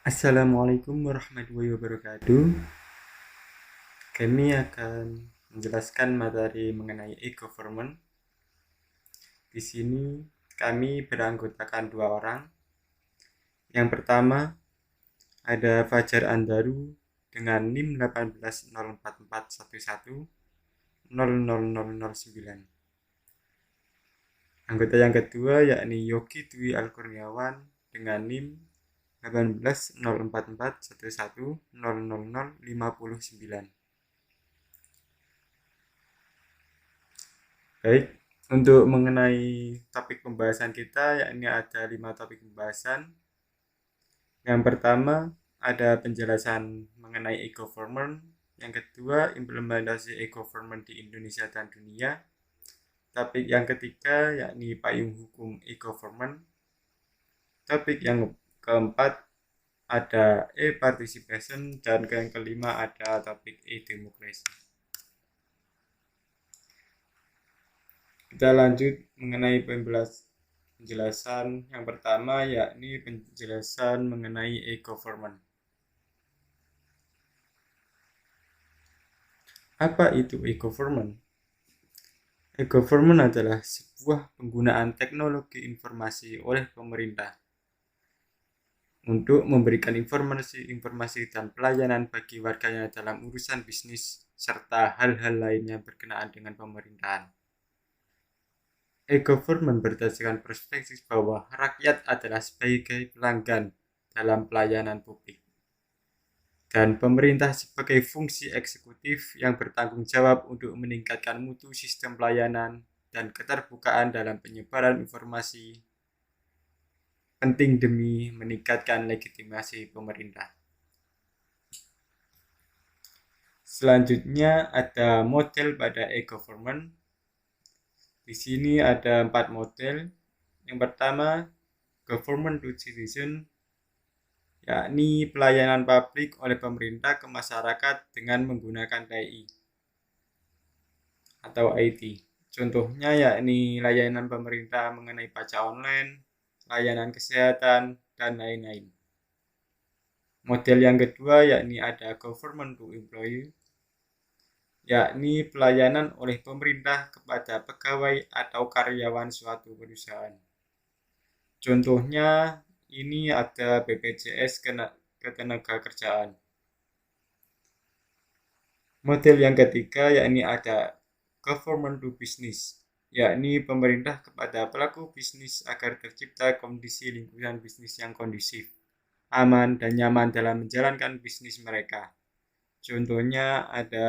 Assalamualaikum warahmatullahi wabarakatuh. Kami akan menjelaskan materi mengenai e-government. Di sini kami beranggotakan dua orang. Yang pertama ada Fajar Andaru dengan NIM 1804411000009. Anggota yang kedua yakni Yogi Dwi Al-Kurniawan dengan NIM 1804411000059. Baik, untuk mengenai topik pembahasan kita, yakni ada 5 topik pembahasan. Yang pertama, ada penjelasan mengenai e-government. Yang kedua, implementasi e-government di Indonesia dan dunia. Topik yang ketiga, yakni payung hukum e-government. Topik yang keempat, ada e-participation. Dan yang kelima, ada topik e-demokrasi. Kita lanjut mengenai penjelasan yang pertama, yakni penjelasan mengenai e-government. Apa itu e-government? E-government adalah sebuah penggunaan teknologi informasi oleh pemerintah untuk memberikan informasi dan pelayanan bagi warganya dalam urusan bisnis serta hal-hal lainnya berkenaan dengan pemerintahan. E-government berdasarkan perspektif bahwa rakyat adalah sebagai pelanggan dalam pelayanan publik dan pemerintah sebagai fungsi eksekutif yang bertanggung jawab untuk meningkatkan mutu sistem pelayanan dan keterbukaan dalam penyebaran informasi penting demi meningkatkan legitimasi pemerintah. Selanjutnya ada model pada e-government. Di sini ada 4 model. Yang pertama, government to citizen, yakni pelayanan publik oleh pemerintah ke masyarakat dengan menggunakan TI atau IT. Contohnya yakni layanan pemerintah mengenai pajak online, layanan kesehatan, dan lain-lain. Model yang kedua yakni ada government to employee, yakni pelayanan oleh pemerintah kepada pegawai atau karyawan suatu perusahaan. Contohnya ini ada BPJS Ketenagakerjaan. Model yang ketiga yakni ada government to business, yakni pemerintah kepada pelaku bisnis agar tercipta kondisi lingkungan bisnis yang kondusif, aman, dan nyaman dalam menjalankan bisnis mereka. Contohnya ada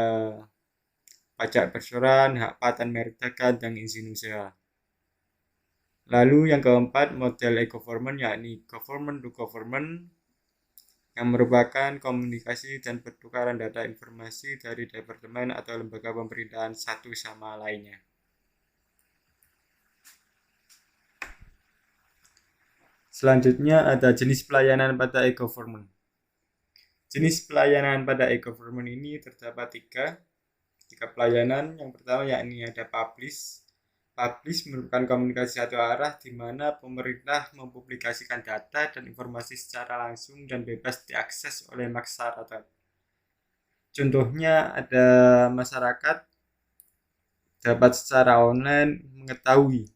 pajak perseroan, hak paten merek dagang, dan izin usaha. Lalu yang keempat, model e-government yakni government to government, yang merupakan komunikasi dan pertukaran data informasi dari departemen atau lembaga pemerintahan satu sama lainnya. Selanjutnya ada jenis pelayanan pada e-government. Jenis pelayanan pada e-government ini terdapat tiga pelayanan. Yang pertama yakni ada publish. Publish merupakan komunikasi satu arah di mana pemerintah mempublikasikan data dan informasi secara langsung dan bebas diakses oleh masyarakat. Contohnya ada masyarakat dapat secara online mengetahui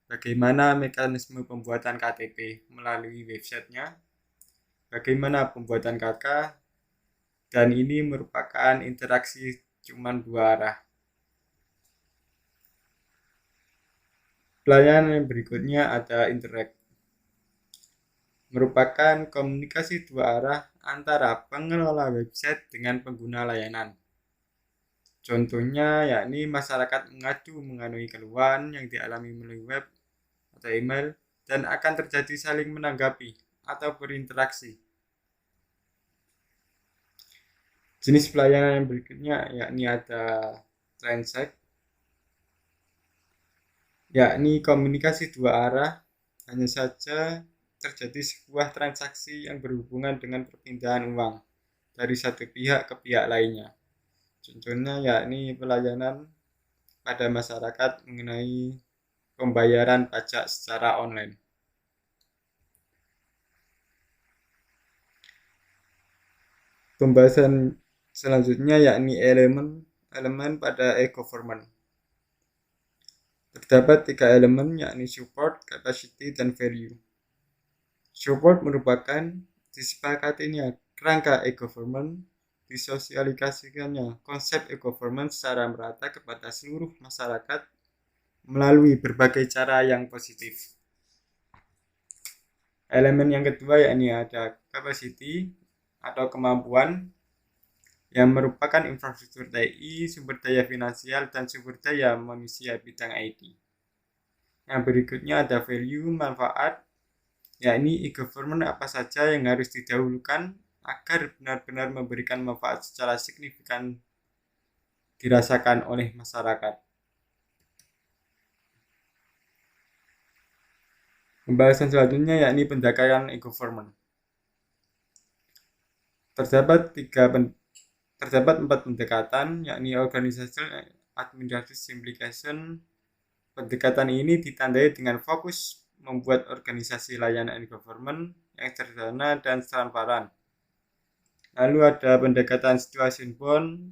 bagaimana mekanisme pembuatan KTP melalui websitenya, bagaimana pembuatan KK, dan ini merupakan interaksi cuma dua arah. Pelayanan yang berikutnya ada interact, merupakan komunikasi dua arah antara pengelola website dengan pengguna layanan. Contohnya yakni masyarakat mengadu mengenai keluhan yang dialami melalui web atau email dan akan terjadi saling menanggapi atau berinteraksi. Jenis pelayanan yang berikutnya yakni ada transact, yakni komunikasi dua arah, hanya saja terjadi sebuah transaksi yang berhubungan dengan perpindahan uang dari satu pihak ke pihak lainnya. Contohnya yakni pelayanan pada masyarakat mengenai pembayaran pajak secara online. Pembahasan selanjutnya yakni elemen pada e-government. Terdapat 3 elemen yakni support, capacity, dan value. Support merupakan disepakatinya kerangka e-government, disosialisasikannya konsep e-government secara merata kepada seluruh masyarakat melalui berbagai cara yang positif. Elemen yang kedua yakni ada capacity atau kemampuan yang merupakan infrastruktur TI, sumber daya finansial, dan sumber daya manusia bidang IT. Yang berikutnya ada value, manfaat, yakni e-government apa saja yang harus didahulukan agar benar-benar memberikan manfaat secara signifikan dirasakan oleh masyarakat. Pembahasan selanjutnya yakni pendekatan e-government. Terdapat 4 pendekatan, yakni organizational, administrative simplification. Pendekatan ini ditandai dengan fokus membuat organisasi layanan e-government yang sederhana dan transparan. Lalu ada pendekatan situation bound.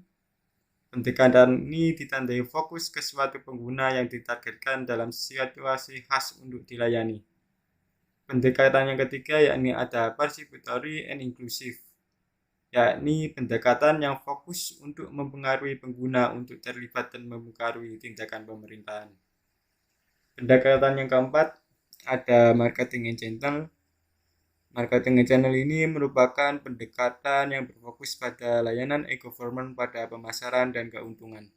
Pendekatan ini ditandai fokus ke suatu pengguna yang ditargetkan dalam situasi khas untuk dilayani. Pendekatan yang ketiga yakni ada participatory and inclusive, yakni pendekatan yang fokus untuk mempengaruhi pengguna untuk terlibat dan mempengaruhi tindakan pemerintahan. Pendekatan yang keempat ada marketing and channel. Marketing and channel ini merupakan pendekatan yang berfokus pada layanan e-government pada pemasaran dan keuntungan.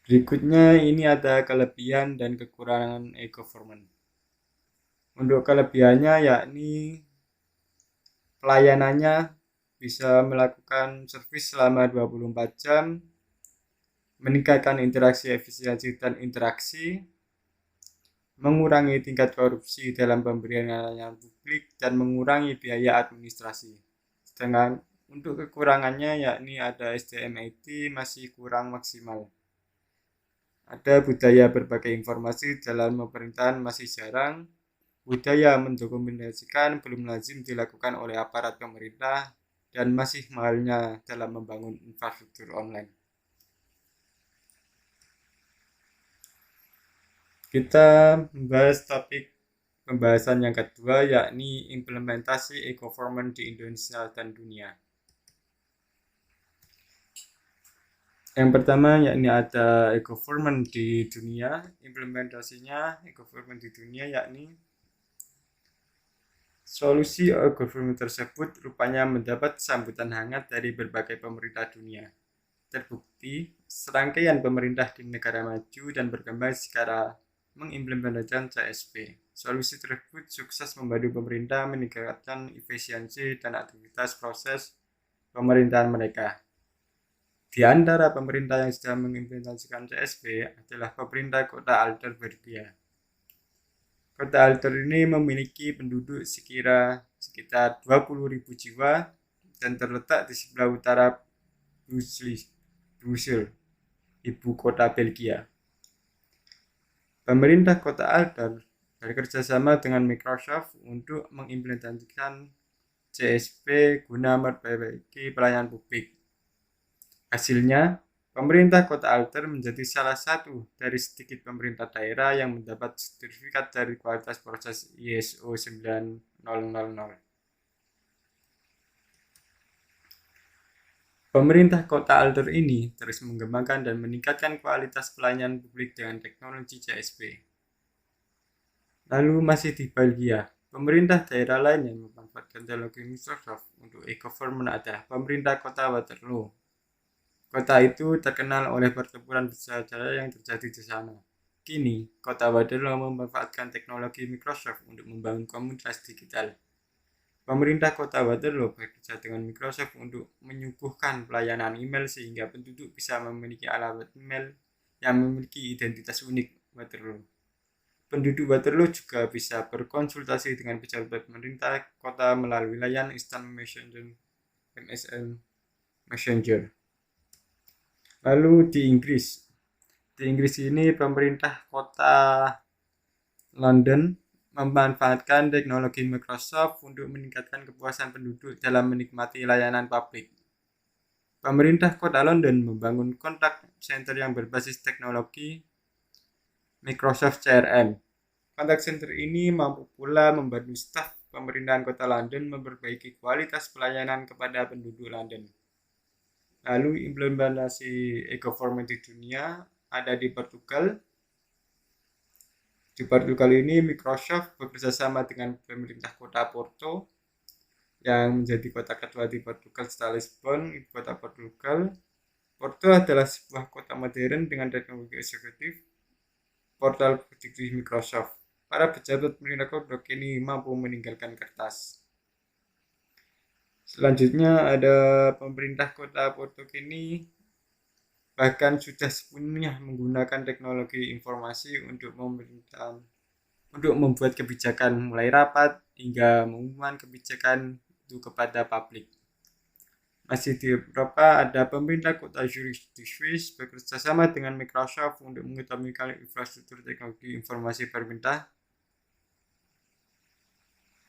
Berikutnya ini ada kelebihan dan kekurangan e-government. Untuk kelebihannya yakni pelayanannya bisa melakukan servis selama 24 jam, meningkatkan interaksi, efisiensi, dan interaksi, mengurangi tingkat korupsi dalam pemberian layanan publik, dan mengurangi biaya administrasi. Sedangkan untuk kekurangannya yakni ada SDM IT masih kurang maksimal. Ada budaya berbagai informasi dalam pemerintahan masih jarang. Budaya mendokumentasikan belum lazim dilakukan oleh aparat pemerintah dan masih mahalnya dalam membangun infrastruktur online. Kita membahas topik pembahasan yang kedua yakni implementasi e-government di Indonesia dan dunia. Yang pertama yakni ada e-government di dunia. Implementasinya e-government di dunia yakni solusi e-government tersebut rupanya mendapat sambutan hangat dari berbagai pemerintah dunia. Terbukti, serangkaian pemerintah di negara maju dan berkembang secara mengimplementasikan CSP. Solusi tersebut sukses membantu pemerintah meningkatkan efisiensi dan aktivitas proses pemerintahan mereka. Di antara pemerintah yang sudah mengimplementasikan CSP adalah pemerintah Kota Alter, Belgia. Kota Alter ini memiliki penduduk sekitar 20.000 jiwa dan terletak di sebelah utara Brussels, ibu kota Belgia. Pemerintah Kota Alter bekerja sama dengan Microsoft untuk mengimplementasikan CSP guna memperbaiki pelayanan publik. Hasilnya, pemerintah Kota Alter menjadi salah satu dari sedikit pemerintah daerah yang mendapat sertifikat dari kualitas proses ISO 9000. Pemerintah Kota Alter ini terus mengembangkan dan meningkatkan kualitas pelayanan publik dengan teknologi CSP. Lalu masih di Belgia, pemerintah daerah lain yang memanfaatkan teknologi Microsoft untuk e-government adalah pemerintah Kota Waterloo. Kota itu terkenal oleh pertempuran bersejarah yang terjadi di sana. Kini, Kota Waterloo memanfaatkan teknologi Microsoft untuk membangun komunitas digital. Pemerintah Kota Waterloo bekerja dengan Microsoft untuk menyuguhkan pelayanan email sehingga penduduk bisa memiliki alamat email yang memiliki identitas unik Waterloo. Penduduk Waterloo juga bisa berkonsultasi dengan pejabat pemerintah kota melalui layanan Instant Messenger (MSN Messenger). Lalu di Inggris ini pemerintah kota London memanfaatkan teknologi Microsoft untuk meningkatkan kepuasan penduduk dalam menikmati layanan publik. Pemerintah Kota London membangun kontak center yang berbasis teknologi Microsoft CRM. Kontak center ini mampu pula membantu staf pemerintahan Kota London memperbaiki kualitas pelayanan kepada penduduk London. Lalu implementasi e-government di dunia ada di Portugal. Di Portugal ini Microsoft bekerja sama dengan pemerintah kota Porto yang menjadi kota kedua di Portugal setelah Lisbon, ibu kota Portugal. Porto adalah sebuah kota modern dengan teknologi eksekutif portal di Microsoft. Para pejabat pemerintah kota kini mampu meninggalkan kertas. Selanjutnya ada pemerintah kota Porto kini bahkan sudah sepenuhnya menggunakan teknologi informasi untuk membuat kebijakan mulai rapat hingga mengumumkan kebijakan itu kepada publik. Masih di Eropa ada pemerintah kota Zurich di Swiss bekerja sama dengan Microsoft untuk mengutamakan infrastruktur teknologi informasi pemerintah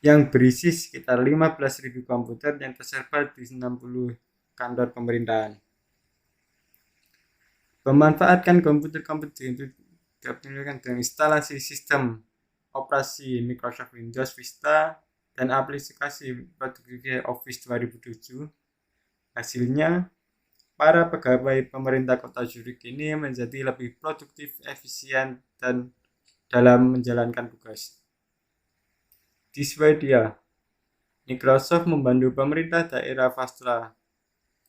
yang berisi sekitar 15.000 komputer yang tersebar di 60 kantor pemerintahan. Memanfaatkan komputer-komputer itu digunakan dengan instalasi sistem operasi Microsoft Windows Vista dan aplikasi produktif Office 2007. Hasilnya, para pegawai pemerintah kota Zurich ini menjadi lebih produktif, efisien, dan dalam menjalankan tugas. Di Swedia, Microsoft membantu pemerintah daerah Västra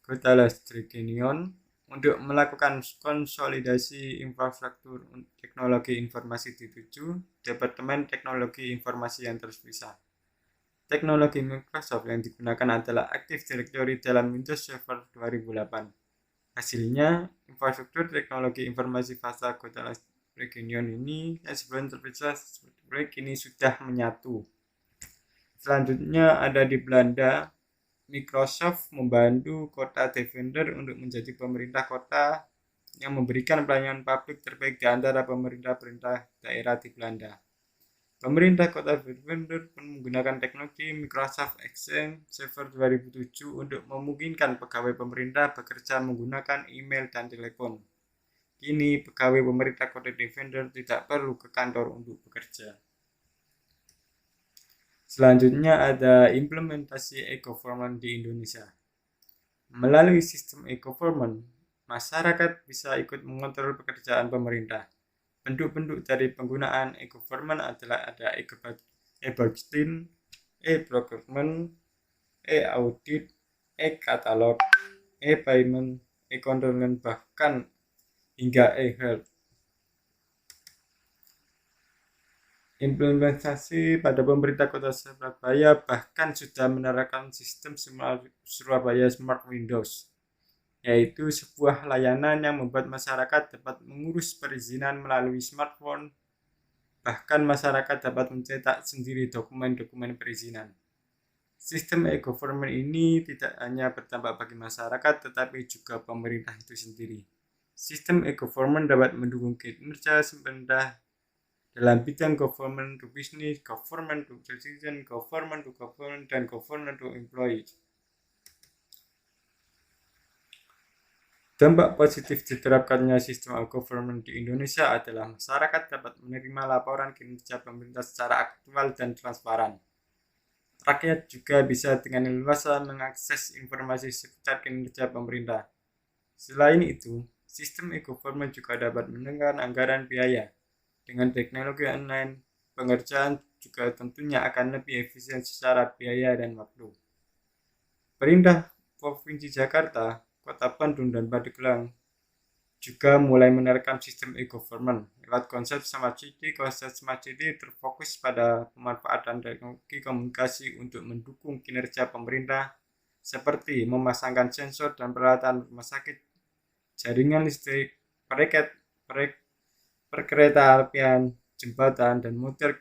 Götalandsregionen untuk melakukan konsolidasi infrastruktur teknologi informasi di 7 Departemen Teknologi Informasi yang terpisah. Teknologi Microsoft yang digunakan adalah Active Directory dalam Windows Server 2008. Hasilnya, infrastruktur teknologi informasi Västra Götalandsregionen ini yang sebelum terpisah kini sudah menyatu. Selanjutnya ada di Belanda, Microsoft membantu kota Deventer untuk menjadi pemerintah kota yang memberikan pelayanan publik terbaik di antara pemerintah-pemerintah daerah di Belanda. Pemerintah kota Deventer pun menggunakan teknologi Microsoft Exchange Server 2007 untuk memungkinkan pegawai pemerintah bekerja menggunakan email dan telepon. Kini pegawai pemerintah kota Deventer tidak perlu ke kantor untuk bekerja. Selanjutnya ada implementasi e-government di Indonesia. Melalui sistem e-government, masyarakat bisa ikut mengontrol pekerjaan pemerintah. Bentuk-bentuk dari penggunaan e-government adalah ada e-budgeting, e-procurement, e-audit, e-katalog, e-payment, e-control, bahkan hingga e-health. Implementasi pada pemerintah kota Surabaya bahkan sudah menerapkan sistem Surabaya Smart Windows, yaitu sebuah layanan yang membuat masyarakat dapat mengurus perizinan melalui smartphone. Bahkan masyarakat dapat mencetak sendiri dokumen-dokumen perizinan. Sistem e-government ini tidak hanya berdampak bagi masyarakat, tetapi juga pemerintah itu sendiri. Sistem e-government dapat mendukung kinerja pemerintah dalam bidang government to business, government to citizen, government to government, dan government to employee. Dampak positif diterapkannya sistem e-government di Indonesia adalah masyarakat dapat menerima laporan kinerja pemerintah secara aktual dan transparan. Rakyat juga bisa dengan leluasa mengakses informasi seputar kinerja pemerintah. Selain itu, sistem e-government juga dapat menekan anggaran biaya. Dengan teknologi online, pengerjaan juga tentunya akan lebih efisien secara biaya dan waktu. Pemerintah Provinsi Jakarta, Kota Bandung, dan Pandeglang juga mulai menerapkan sistem e-government. Lewat konsep Smart City, konsep Smart City terfokus pada pemanfaatan teknologi komunikasi untuk mendukung kinerja pemerintah, seperti memasangkan sensor dan peralatan rumah sakit, jaringan listrik, perkereta apian, jembatan, dan model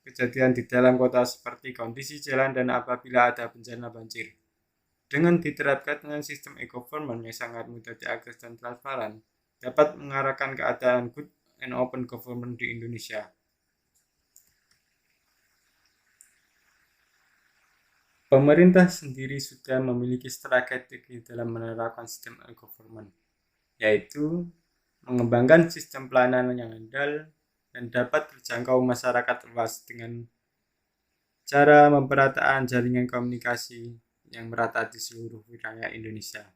kejadian di dalam kota seperti kondisi jalan dan apabila ada bencana banjir. Dengan diterapkannya sistem e-government yang sangat mudah diakses dan transparan, dapat mengarahkan keadaan good and open government di Indonesia. Pemerintah sendiri sudah memiliki strategi dalam menerapkan sistem e-government, yaitu mengembangkan sistem pelayanan yang andal dan dapat terjangkau masyarakat luas dengan cara pemerataan jaringan komunikasi yang merata di seluruh wilayah Indonesia.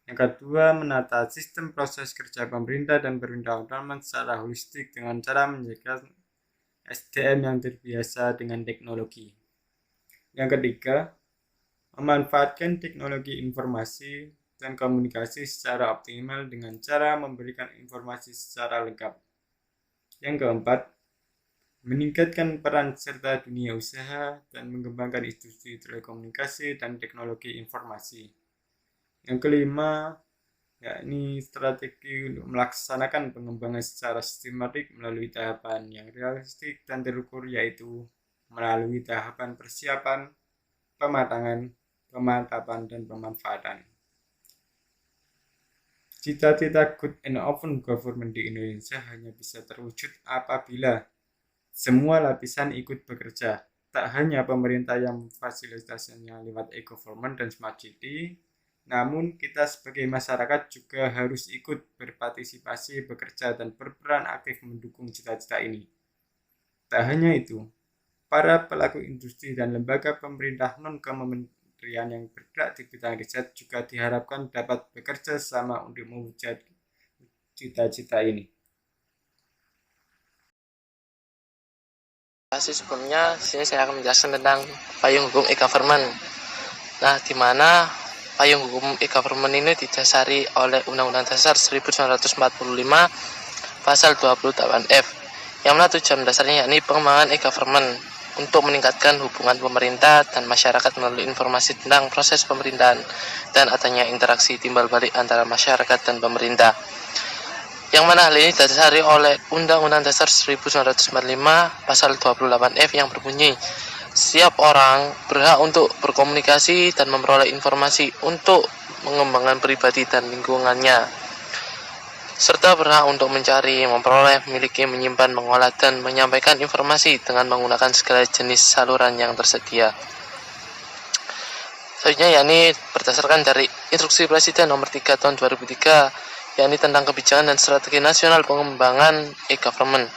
Yang kedua, menata sistem proses kerja pemerintah dan pemerintahan secara holistik dengan cara menjaga SDM yang terbiasa dengan teknologi. Yang ketiga, memanfaatkan teknologi informasi dan komunikasi secara optimal dengan cara memberikan informasi secara lengkap. Yang keempat, meningkatkan peran serta dunia usaha dan mengembangkan industri telekomunikasi dan teknologi informasi. Yang kelima, yakni strategi untuk melaksanakan pengembangan secara sistematik melalui tahapan yang realistik dan terukur, yaitu melalui tahapan persiapan, pematangan, pemantapan, dan pemanfaatan. Cita-cita good and open government di Indonesia hanya bisa terwujud apabila semua lapisan ikut bekerja. Tak hanya pemerintah yang memfasilitasinya lewat e-government dan smart city, namun kita sebagai masyarakat juga harus ikut berpartisipasi, bekerja, dan berperan aktif mendukung cita-cita ini. Tak hanya itu, para pelaku industri dan lembaga pemerintah non-kementerian yang bergerak di bidang riset juga diharapkan dapat bekerja sama untuk mewujudkan cita-cita ini. Sebelumnya, sini saya akan menjelaskan tentang payung hukum e-government. Nah, di mana payung hukum e-government ini didasari oleh Undang-Undang Dasar 1945 Pasal 28F, yang mana tujuan dasarnya yakni pengembangan e-government untuk meningkatkan hubungan pemerintah dan masyarakat melalui informasi tentang proses pemerintahan dan adanya interaksi timbal balik antara masyarakat dan pemerintah. Yang mana hal ini didasari oleh Undang-Undang Dasar 1945 Pasal 28F yang berbunyi, setiap orang berhak untuk berkomunikasi dan memperoleh informasi untuk mengembangkan pribadi dan lingkungannya, serta berhak untuk mencari, memperoleh, memiliki, menyimpan, mengolah, dan menyampaikan informasi dengan menggunakan segala jenis saluran yang tersedia. Selanjutnya yakni berdasarkan dari Instruksi Presiden Nomor 3 Tahun 2003, yakni tentang kebijakan dan strategi nasional pengembangan e-government,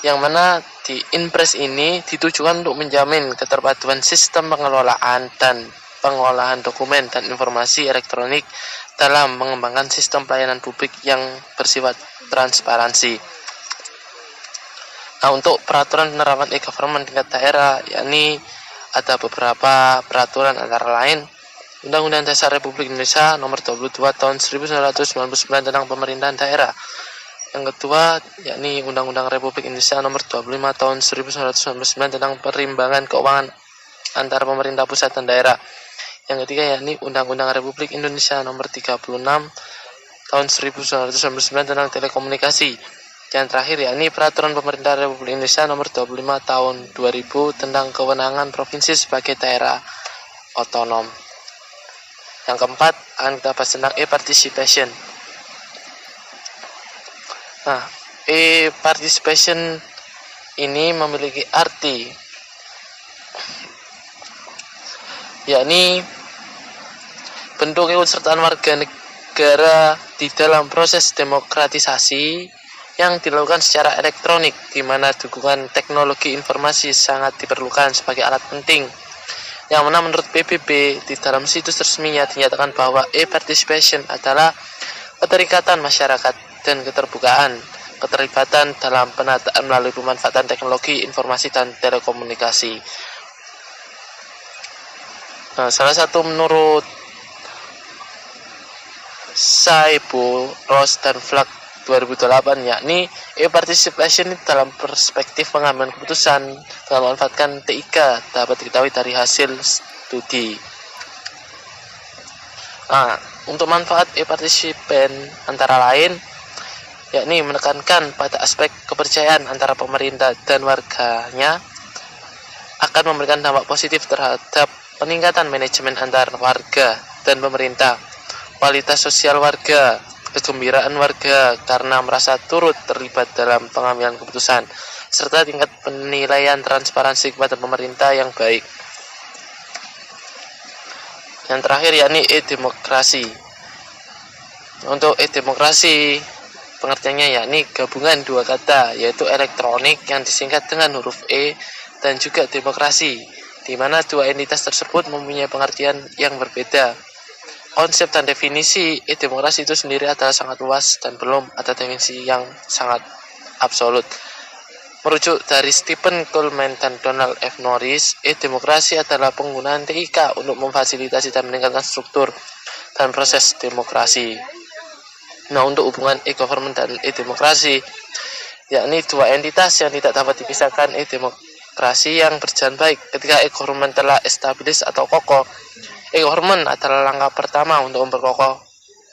yang mana di Inpres ini ditujukan untuk menjamin keterpaduan sistem pengelolaan dan pengolahan dokumen dan informasi elektronik dalam mengembangkan sistem pelayanan publik yang bersifat transparansi. Nah, untuk peraturan penerapan e-government tingkat daerah, yakni ada beberapa peraturan antara lain Undang-Undang Dasar Republik Indonesia Nomor 22 Tahun 1999 tentang Pemerintahan Daerah. Yang kedua, yakni Undang-Undang Republik Indonesia Nomor 25 Tahun 1999 tentang Perimbangan Keuangan antara pemerintah pusat dan daerah. Yang ketiga, yakni Undang-Undang Republik Indonesia Nomor 36 Tahun 1999 tentang Telekomunikasi. Yang terakhir, yakni Peraturan Pemerintah Republik Indonesia Nomor 25 Tahun 2000 tentang Kewenangan Provinsi sebagai daerah otonom. Yang keempat, akan kita bahas tentang e-participation. Nah, e-participation ini memiliki arti, yakni bentuk keikutsertaan warga negara di dalam proses demokratisasi yang dilakukan secara elektronik, di mana dukungan teknologi informasi sangat diperlukan sebagai alat penting. Yang mana menurut PBB di dalam situs resminya dinyatakan bahwa e-participation adalah keterikatan masyarakat dan keterlibatan dalam penataan melalui pemanfaatan teknologi informasi dan telekomunikasi. Nah, salah satu menurut Saibo, Ross, dan Flack 2008, yakni e-participation dalam perspektif pengambilan keputusan dengan memanfaatkan TIK dapat diketahui dari hasil studi. Nah, untuk manfaat e-participation antara lain yakni menekankan pada aspek kepercayaan antara pemerintah dan warganya, akan memberikan dampak positif terhadap peningkatan manajemen antar warga dan pemerintah, kualitas sosial warga, kegembiraan warga karena merasa turut terlibat dalam pengambilan keputusan, serta tingkat penilaian transparansi kepada pemerintah yang baik. Yang terakhir yakni e-demokrasi. Untuk e-demokrasi pengertiannya yakni gabungan dua kata, yaitu elektronik yang disingkat dengan huruf E dan juga demokrasi, di mana dua entitas tersebut mempunyai pengertian yang berbeda. Konsep dan definisi e-demokrasi itu sendiri adalah sangat luas dan belum ada definisi yang sangat absolut. Merujuk dari Stephen Coleman dan Donald F. Norris, e-demokrasi adalah penggunaan TIK untuk memfasilitasi dan meningkatkan struktur dan proses demokrasi. Nah, untuk hubungan e-government dan e-demokrasi, yakni dua entitas yang tidak dapat dipisahkan. E-demokrasi yang berjalan baik ketika e-government telah established atau kokoh. E-government adalah langkah pertama untuk memperkokoh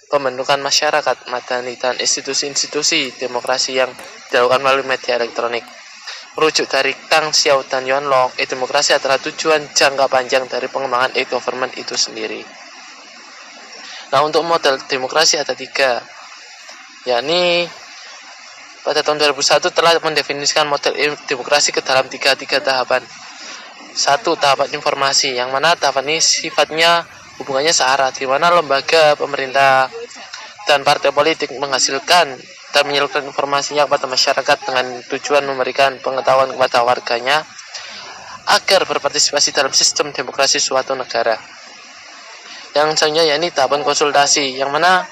pembentukan masyarakat madani dan institusi-institusi demokrasi yang dilakukan melalui media elektronik. Merujuk dari Kang Xiao dan Yuan Long, e-demokrasi adalah tujuan jangka panjang dari pengembangan e-government itu sendiri. Nah, untuk model demokrasi ada 3, yakni pada tahun 2001 telah mendefinisikan model demokrasi ke dalam tiga tahapan. 1. Tahapan informasi, yang mana tahapan ini sifatnya hubungannya searah, di mana lembaga, pemerintah, dan partai politik menghasilkan dan menyalurkan informasinya kepada masyarakat dengan tujuan memberikan pengetahuan kepada warganya agar berpartisipasi dalam sistem demokrasi suatu negara. Yang selanjutnya yakni tahapan konsultasi, yang mana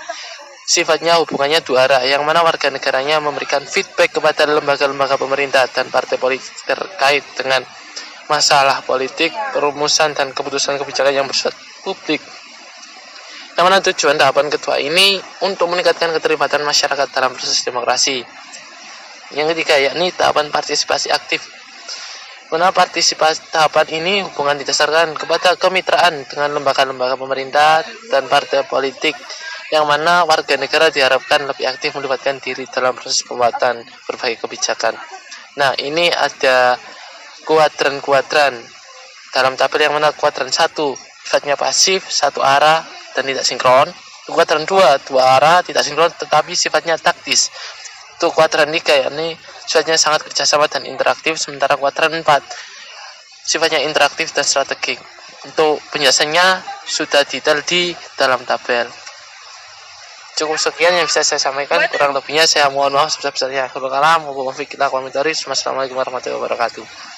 sifatnya hubungannya dua arah, yang mana warga negaranya memberikan feedback kepada lembaga-lembaga pemerintah dan partai politik terkait dengan masalah politik, perumusan dan keputusan kebijakan yang bersifat publik. Yang mana tujuan tahapan kedua ini untuk meningkatkan keterlibatan masyarakat dalam proses demokrasi. Yang ketiga yakni tahapan partisipasi aktif. Mana partisipasi tahapan ini hubungan didasarkan kepada kemitraan dengan lembaga-lembaga pemerintah dan partai politik, yang mana warga negara diharapkan lebih aktif melibatkan diri dalam proses pembuatan berbagai kebijakan. Nah, ini ada kuadran-kuadran dalam tabel, yang mana kuadran 1 sifatnya pasif, satu arah dan tidak sinkron. Kuadran 2 dua arah, tidak sinkron tetapi sifatnya taktis. Untuk kuadran 3 yakni sifatnya sangat kerjasama dan interaktif, sementara kuadran 4 sifatnya interaktif dan strategik. Untuk penjelasannya sudah detail di dalam tabel. Cukup sekian yang bisa saya sampaikan, kurang lebihnya saya mohon maaf sebesar-besarnya. Wassalamualaikum warahmatullahi wabarakatuh.